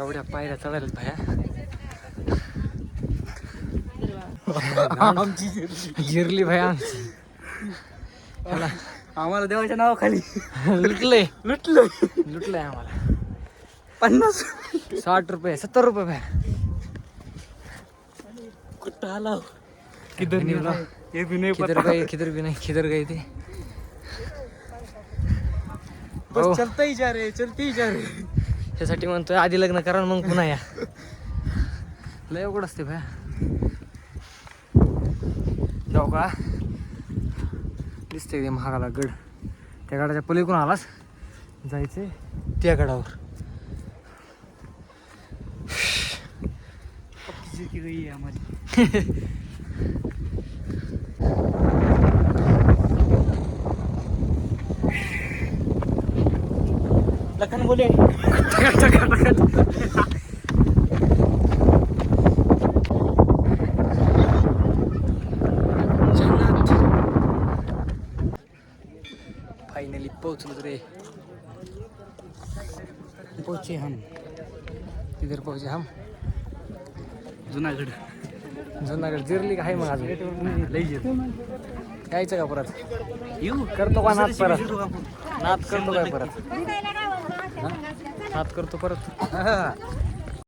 एवढ्या पायऱ्या चढायला भाया आमची गिरली भाया आमची आम्हाला देवाच्या नावाखाली लुटलंय लुटलंय आम्हाला 50 60 रुपये 70 रुपये भाया कुठं आला किधर नहीं निघला ये भी नहीं किधर पता गए किधर भी नहीं किधर गए थे बस हो. चलते ही जा रहे चलते ही जा रहे त्यासाठी म्हणतोय आधी लग्न करा मग पुन्हा या लय अवघड असते भाया जाऊ का दिसते महागाला गड त्या गडाच्या पलीकडून आलास जायचंय त्या गडावर पक्की जिंदगी गई है हमारी लखन बोले फायनली पोहोचलो रे पहुंचे हम तिथे पोहोचे हम जुनागड जुनागड जिरली का आहे मग अजून लई येत यायचं का परत येऊ करतो का नाद परत शिरू आपण. नाद करतो काय परत नाद करतो परत